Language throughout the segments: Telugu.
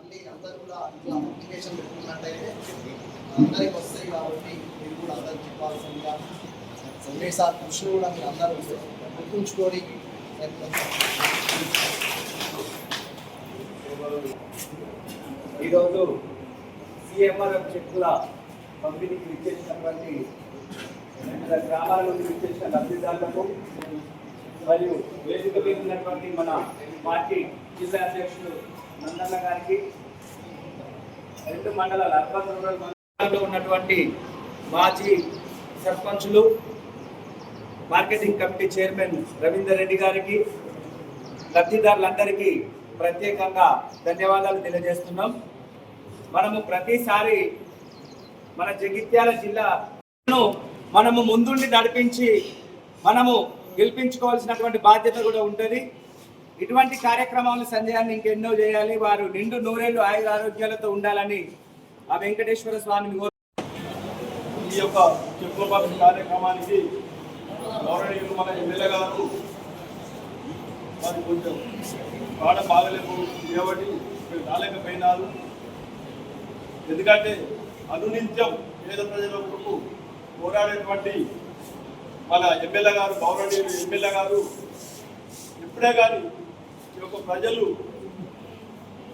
మళ్ళీ అందరూ కూడా ఇట్లా అప్లికేషన్ పెట్టుకున్నట్టయితే అందరికి వస్తాయి కాబట్టి మీరు కూడా అందరికి చెప్పాల్సిందిగా సంజయ్ సార్ కృషిని కూడా మీరు అందరూ గుర్తుంచుకొని ఈరోజు సిఎంఆర్ఎఫ్ చెక్కుల పంపిణీకి విచ్చేసినటువంటి గ్రామాల నుండి విచ్చేసిన లబ్ధిదారులకు మరియు వేదిక మీద ఉన్నటువంటి మన పార్టీ జిల్లా అధ్యక్షుడు నందన్న గారికి, రెండు మండలాల అర్బన్ రూరల్ మండలంలో ఉన్నటువంటి మాజీ సర్పంచులు, marketing committee chairman Ravinder Reddy గారికి, లబ్ధిదారులందరికీ ప్రత్యేకంగా ధన్యవాదాలు తెలియజేస్తున్నాం. మనము ప్రతిసారి మన జగిత్యాల జిల్లాను మనము ముందుండి నడిపించి మనము గెలిపించుకోవాల్సినటువంటి బాధ్యత కూడా ఉంటుంది. ఇటువంటి కార్యక్రమాలు సంజయాన్ని ఇంకెన్నో చేయాలి. వారు నిండు నూరేళ్లు ఆయుర ఆరోగ్యాలతో ఉండాలని ఆ వెంకటేశ్వర స్వామిని ఈ యొక్క చెక్కుల పంపిణీ కార్యక్రమానికి గౌరవనీయులు మన ఎమ్మెల్యే గారు వారు కొంచెం పాట బాగలేవు కాబట్టి రాలేకపోయినారు. ఎందుకంటే అనునిత్యం పేద ప్రజల కొరకు పోరాడేటువంటి మన ఎమ్మెల్యే గారు, గౌరవనీయులు ఎమ్మెల్యే గారు ఎప్పుడే కానీ ఈ యొక్క ప్రజలు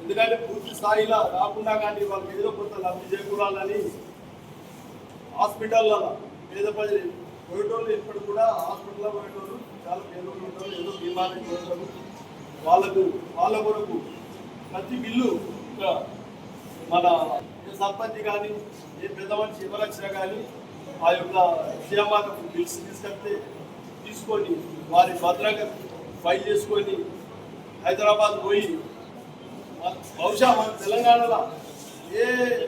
ఎందుకంటే పూర్తి స్థాయిలో రాకుండా కానీ వాళ్ళకి ఏదో కొంత లబ్ధి చేకూరాలని హాస్పిటల్లో పేద ప్రజలు పోయేటోళ్ళు ఎప్పుడు కూడా హాస్పిటల్లో పోయేటోళ్ళు చాలా పేదోళ్ళు ఉంటారు, ఏదో బీమారీ ఉంటారు. వాళ్ళ కొరకు ప్రతి బిల్లు మన సర్పంచ్ కానీ ఏ పెద్ద మనిషి ఎవరొచ్చినా కానీ ఆ యొక్క సీఎంఆర్ బిల్స్ తీసుకొని వారి భద్రంగా ఫైల్ చేసుకొని హైదరాబాద్ పోయి బహుశా మన తెలంగాణలో ఏ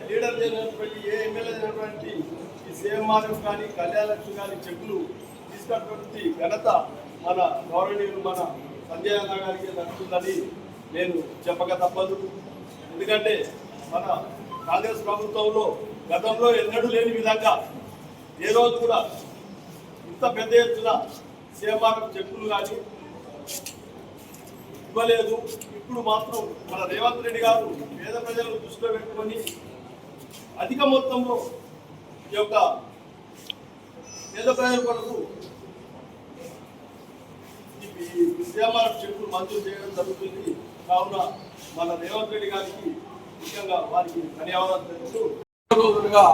లీడర్ లేనటువంటి ఏ ఎమ్మెల్యే లేనటువంటి ఈ సీఎంఆర్ఎఫ్ కానీ కళ్యాణలక్ష్మి కానీ చెక్కులు తీసుకున్నటువంటి ఘనత మన గౌరవనీయులు మన సంజయ్ అన్న గారికి దక్కుతుందని నేను చెప్పక తప్పదు. ఎందుకంటే మన కాంగ్రెస్ ప్రభుత్వంలో గతంలో ఎన్నడూ లేని విధంగా ఏ రోజు కూడా ఇంత పెద్ద ఎత్తున సీఎంఆర్ఎఫ్ చెక్కులు కానీ ఇవ్వలేదు. ఇప్పుడు మాత్రం మన రేవంత్ రెడ్డి గారు పేద ప్రజలను దృష్టిలో పెట్టుకొని అధిక మొత్తంలో ఈ యొక్క పేద ప్రజల కొరకు సీఎంఆర్ఎఫ్ చెక్కులు మంజూరు చేయడం జరుగుతుంది. కావున మన రేవంత్ రెడ్డి గారికి ముఖ్యంగా వారికి ధన్యవాదాలు తెలుపుతూ రోజులుగా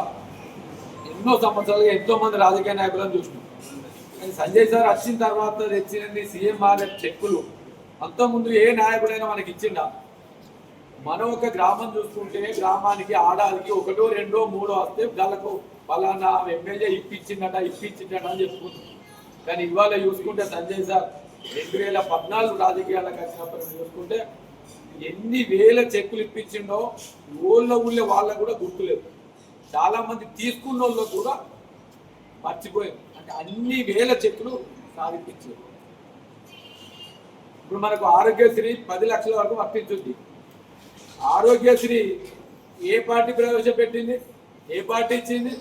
ఎన్నో సంవత్సరాలుగా ఎంతో మంది రాజకీయ నాయకులను చూసినాం. కానీ సంజయ్ సార్ వచ్చిన తర్వాత తెచ్చినది సీఎంఆర్ఎఫ్ చెక్కులు అంతకుముందు ఏ నాయకుడైనా మనకి ఇచ్చిండా? మనం ఒక గ్రామం చూసుకుంటే గ్రామానికి ఆడాదికి ఒకటో రెండో మూడో వస్తే వాళ్ళకు ఫలానా ఎమ్మెల్యే ఇప్పించిందట అని చెప్పుకుంటాం. కానీ ఇవాళ చూసుకుంటే సంజయ్ సార్ 2014 రాజకీయాలకు వచ్చినప్పుడు చూసుకుంటే ఎన్ని వేల చెక్కులు ఇప్పించిండో ఊళ్ళో వాళ్ళకు కూడా గుర్తులేదు. చాలా మంది తీసుకున్న వాళ్ళు కూడా మర్చిపోయారు. అంటే అన్ని వేల చెక్కులు సాధించారు. ఇప్పుడు మనకు ఆరోగ్యశ్రీ 10 లక్షల వరకు వర్తించుద్ది. ఆరోగ్యశ్రీ ఏ పార్టీ ప్రవేశపెట్టింది? ఏ పార్టీ ఇచ్చింది?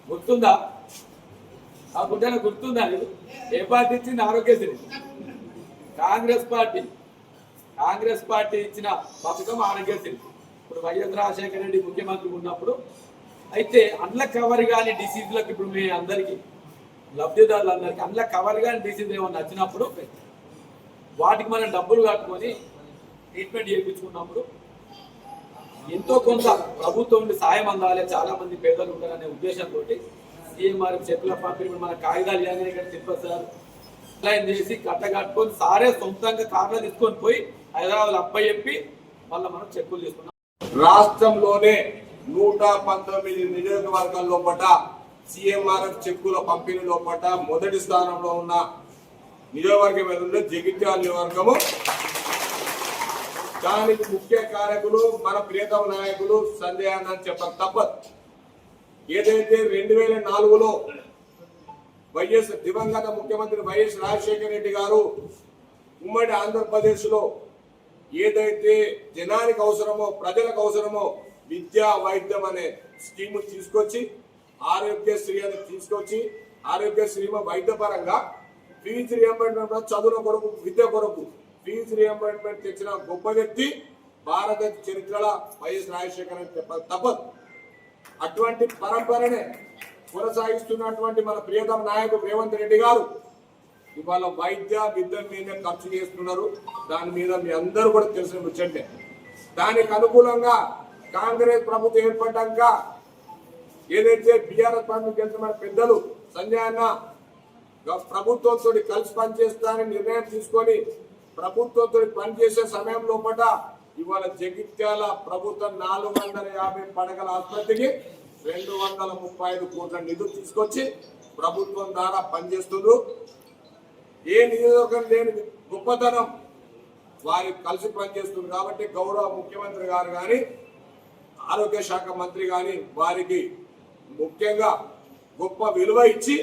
గుర్తుందా? ఆ గుడ్డన గుర్తుందా? ఏ పార్టీ ఇచ్చింది ఆరోగ్యశ్రీ? కాంగ్రెస్ పార్టీ ఇచ్చిన పథకం ఆరోగ్యశ్రీ. ఇప్పుడు వైఎస్ రాజశేఖర రెడ్డి ముఖ్యమంత్రి ఉన్నప్పుడు అయితే అందులో కవర్ కాని డిసీజులకు ఇప్పుడు మీ అందరికీ లబ్ధిదారులందరికీ అందులో కవర్ కాని డిసీజ్ ఏమన్నా వచ్చినప్పుడు వాటికి మనం డబ్బులు కట్టుకొని ట్రీట్మెంట్ చేయించుకున్నప్పుడు ఎంతో కొంత ప్రభుత్వం నుండి సాయం అందాలి, చాలా మంది పేదలు ఉంటారనే ఉద్దేశంతో సీఎంఆర్ఎఫ్ చెక్కుల పంపిణీ మన కాగితాలు ఇవ్వగానే ఇక్కడ తిరుపతి సార్ అప్లైన్ చేసి కట్టుకొని సారే సొంతంగా కార్లో తీసుకొని పోయి హైదరాబాద్ అబ్బాయి చెప్పి మళ్ళీ మనం చెక్కులు తీసుకున్నాం. రాష్ట్రంలోనే 119 నియోజకవర్గాల లోపల సీఎంఆర్ఎఫ్ చెక్కుల పంపిణీ లోపల మొదటి స్థానంలో ఉన్న నియోజకవర్గం ఏదంటే జగిత్యాల నియోజకవర్గము. దానికి ముఖ్య కారకులు మన ప్రియతమ నాయకులు సంజయ్ అన్న అని చెప్పక తప్పదు. ఏదైతే 2004లో దివంగత ముఖ్యమంత్రి వైఎస్ రాజశేఖర రెడ్డి గారు ఉమ్మడి ఆంధ్రప్రదేశ్ లో ఏదైతే జనానికి అవసరమో ప్రజలకు అవసరమో విద్యా వైద్యం అనే స్కీమ్ తీసుకొచ్చి ఆరోగ్యశ్రీ అని తీసుకొచ్చి ఆరోగ్యశ్రీ వైద్యపరంగా ఫీజు రియంబర్స్మెంట్ చదువుల కొరకు విద్య కొరకు ఫీజు రియంబర్స్మెంట్ తెచ్చిన గొప్ప వ్యక్తి భారత చరిత్రలో వైఎస్ రాజశేఖర రెడ్డి చెప్పాలి తప్పదు. అటువంటి పరంపరనే కొనసాగిస్తున్నటువంటి మన ప్రియతమ నాయకుడు రేవంత్ రెడ్డి గారు ఇవాళ వైద్య విద్య మీద ఖర్చు చేస్తున్నారు. దాని మీద మీ అందరూ కూడా తెలిసిన ముచ్చంటే. దానికి అనుకూలంగా కాంగ్రెస్ ప్రభుత్వం ఏర్పడ్డాక ఏదైతే బీఆర్ఎస్ పార్టీ గెలిచిన మన పెద్దలు సంజయ్ అన్న ప్రభుత్వంతో కలిసి పనిచేస్తానని నిర్ణయం తీసుకొని ప్రభుత్వంతో పనిచేసే సమయం లోపల ఇవాళ జగిత్యాల ప్రభుత్వం 450 పడకల ఆసుపత్రికి 235 కోట్ల నిధులు తీసుకొచ్చి ప్రభుత్వం ద్వారా పనిచేస్తున్నారు. ఏ నియోజకవర్గం లేని గొప్పతనం వారి కలిసి పనిచేస్తున్నారు కాబట్టి గౌరవ ముఖ్యమంత్రి గారు కానీ ఆరోగ్య శాఖ మంత్రి కానీ వారికి ముఖ్యంగా గొప్ప విలువ ఇచ్చి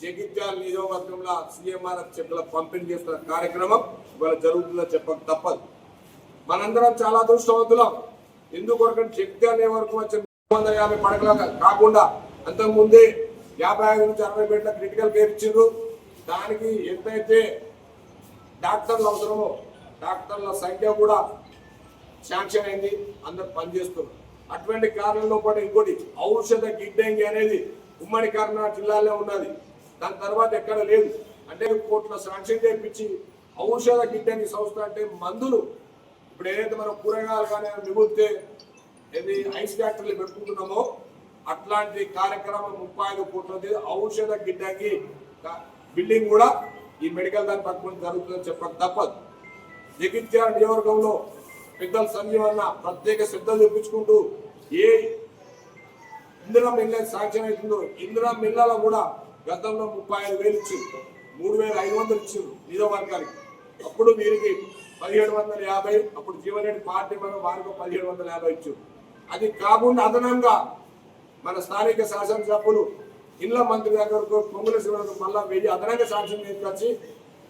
జగిత్యాల నియోజకవర్గంలో సీఎంఆర్ఎఫ్ చెక్కుల పంపిణీ చేస్తున్న కార్యక్రమం ఇవాళ జరుగుతుందో చెప్పక తప్పదు. మనందరం చాలా అదృష్టవంతులం. ఎందుకొరకు జగిత్యాల నియోజకవర్గం వచ్చే 350 పడకల కాకుండా అంతకుముందే 55 నుంచి 60 బెడ్ల క్రిటికల్ కేర్ ఇచ్చిండ్రు. దానికి ఎంతైతే డాక్టర్లు అవసరమో డాక్టర్ల సంఖ్య కూడా శాంక్షన్ అయింది. అందరు పనిచేస్తున్నారు. అటువంటి కారణంలో కూడా ఇంకోటి ఔషధ గిడ్డంగి అనేది ఉమ్మడి కర్నూలు జిల్లాలో ఉన్నది. దాని తర్వాత ఎక్కడ లేదు. అంటే కోట్ల శాంక్షన్ చేయించి ఔషధ గిడ్డంగి సంస్థ అంటే మందులు ఇప్పుడు ఏదైతే మనం కూరగాయలు కానీ మిగిలితే ఏది ఐస్ ఫ్యాక్టరీలు పెట్టుకుంటున్నామో అట్లాంటి కార్యక్రమం 35 కోట్లది ఔషధ గిడ్డంగి బిల్డింగ్ కూడా ఈ మెడికల్ దాని పక్కన జరుగుతుందని చెప్పక తప్పదు. జగిత్యాల నియోజకవర్గంలో పెద్దలు సంజీవన్న ప్రత్యేక శ్రద్ధ చూపించుకుంటూ ఏ ఇందిరా మిల్ల శాంక్షన్ అవుతుందో ఇందిరా మిల్లలో కూడా గతంలో 35,000 ఇచ్చింది, 3,500 ఇచ్చింది నియోజకవర్గానికి. అప్పుడు వీరికి 1,750, అప్పుడు జీవన్రెడ్డి పార్టీ మనం వారికి 1,750 ఇచ్చారు. అది కాకుండా అదనంగా మన స్థానిక శాసనసభ్యులు ఇళ్ల మంత్రి దగ్గరకు పొంగుల శివరకు మళ్ళా 1000 అదనంగా శాంక్షన్ తీసుకొచ్చి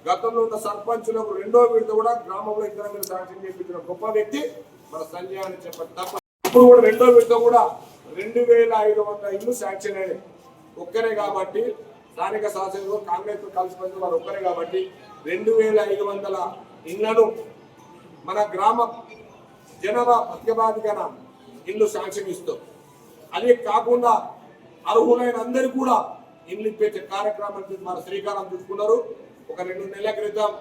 గతంలో ఉన్న సర్పంచులకు 2వ విడత కూడా గ్రామంలో ఇతర శాంక్షన్ చేయించిన గొప్ప వ్యక్తి మన సంజయ్ అని చెప్పక తప్ప. ఇప్పుడు కూడా 2వ విడత కూడా 2,500 ఇల్లు శాంక్షన్ అయినాయి. ఒక్కరే కాబట్టి స్థానిక శాసనంలో కాంగ్రెస్ కలిసి పని వారు ఒక్కరే కాబట్టి 2,500 ఇళ్లను మన గ్రామ జనాభా ప్రతిపాదికన ఇల్లు శాంక్షన్ ఇస్తాం. అదే కాకుండా అర్హులైన అందరూ కూడా ఇల్లు ఇప్పించే కార్యక్రమానికి మన శ్రీకారం చుట్టుకున్నారు. ఒక 2 నెలల క్రితం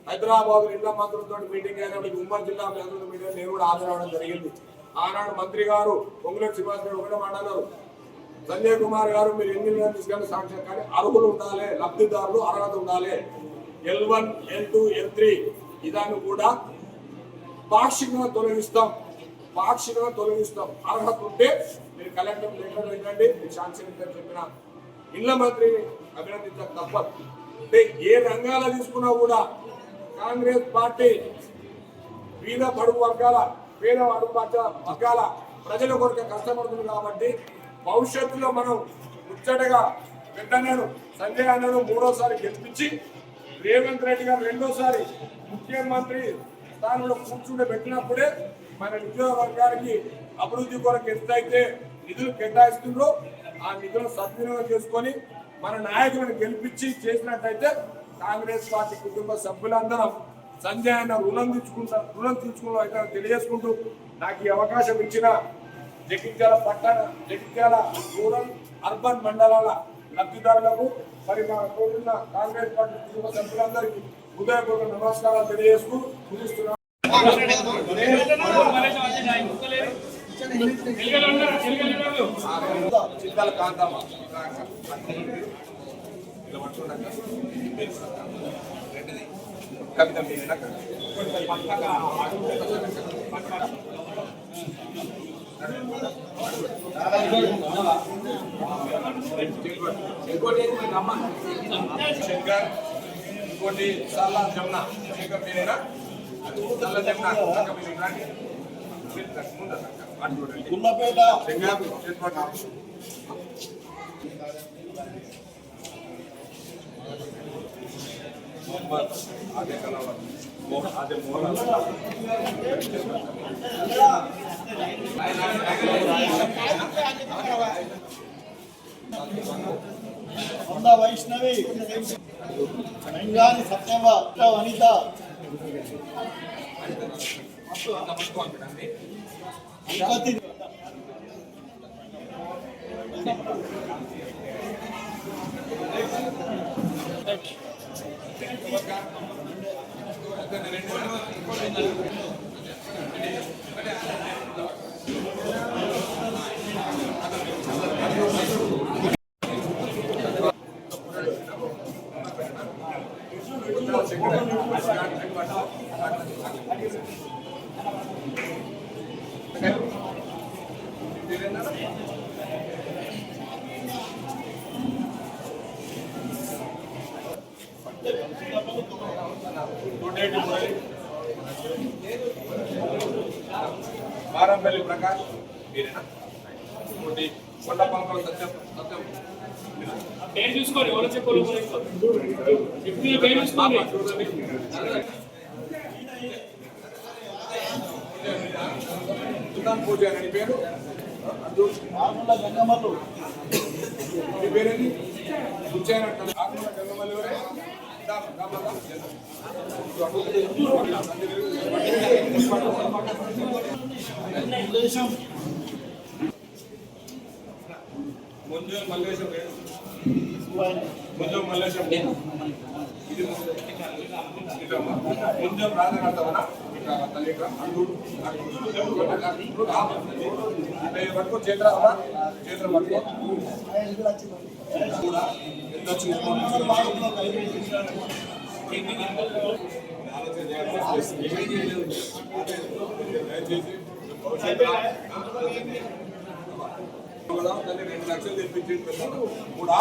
హైదరాబాద్ ఇళ్ల మంత్రులతో మీటింగ్ అయినప్పుడు ఉమ్మడి జిల్లా మంత్రుల మీటింగ్ నేను కూడా హాజరవడం జరిగింది. ఆనాడు మంత్రి గారు పొంగులేటి శ్రీనివాస్ గారు ఒకటే మాట్లాడారు, సంజయ్ కుమార్ గారు మీరు ఎన్ని నెలలు తీసుకొని శాంక్షన్ కానీ అర్హులు ఉండాలి, లబ్ధిదారులు అర్హత ఉండాలి. L1, L2, L3 ఇదాన్ని కూడా పాక్షికంగా తొలగిస్తాం. అర్హత ఉంటే మీరు కలెక్టర్ లెటర్ ఏంటంటే మీరు శాంక్షన్ ఇద్దని చెప్పిన ఇళ్ల మంత్రిని అభినందించక తప్పదు. అంటే ఏ రంగాలు తీసుకున్నా కూడా కాంగ్రెస్ పార్టీ పేద అడుగు వర్గాల ప్రజల కొరకు కష్టపడుతుంది కాబట్టి భవిష్యత్తులో మనం ముచ్చటగా పెద్దన్నను సంజయ్ అన్నను 3వసారి గెలిపించి రేవంత్ రెడ్డి గారు 2వసారి ముఖ్యమంత్రి స్థానంలో కూర్చుంటే పెట్టినప్పుడే మన నియోజకవర్గానికి అభివృద్ధి కొరకు ఎంతైతే నిధులు కేటాయిస్తుందో ఆ నిధులను సద్వినియోగం చేసుకొని మన నాయకులను గెలిపించి చేసినట్టయితే కాంగ్రెస్ పార్టీ కుటుంబ సభ్యులందరం సంజయ్ అన్న రుణం తీసుకుంటూ అయితే తెలియజేసుకుంటూ నాకు ఈ అవకాశం ఇచ్చిన జగిత్యాల రూరల్ అర్బన్ మండలాల లబ్ధిదారులకు మరి మా తోడున్న కాంగ్రెస్ పార్టీ కుటుంబ సభ్యులందరికీ హృదయపూర్వక నమస్కారాలు తెలియజేస్తూ ముగిస్తున్నాను. చిత్తాల కాంతమ్మ కవిత శంకర్ ఇంకోటి సల్లా జమున శంకర్ మీరేనా సల్లా జమున గుల్లపేట आगे चला आगे मोहन వైష్ణవి సత్యవ వనిత వారంపల్లి ప్రకాష్ మీరేనా? కొండపంకల సత్యం సత్యం పేరు చూసుకోండి, ఎవరో చెప్పారు పేరు చూసుకోండి. సుల్తాన్ పూజ అని పేరు. మీ పేరేంటి? కూర్చోనంటారు ఆకుల గంగమల్లి ఎవరే? ముందు మల్లేశం ముందు మల్లేశం ఇది ముందు రాజకర్తవనా తల్లి పట్టుకో చేతుల చేతులు పట్టుకో కూడా ఎంత దాన్ని 2 లక్షలు తెప్పించి కూడా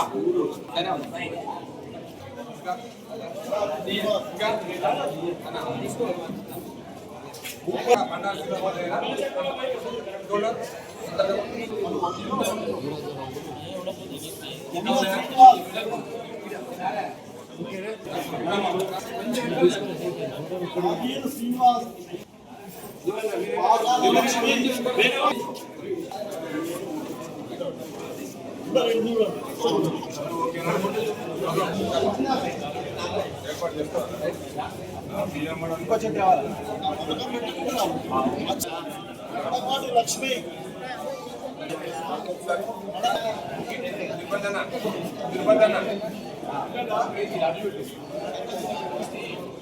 లక్ష్మి తిరుపతి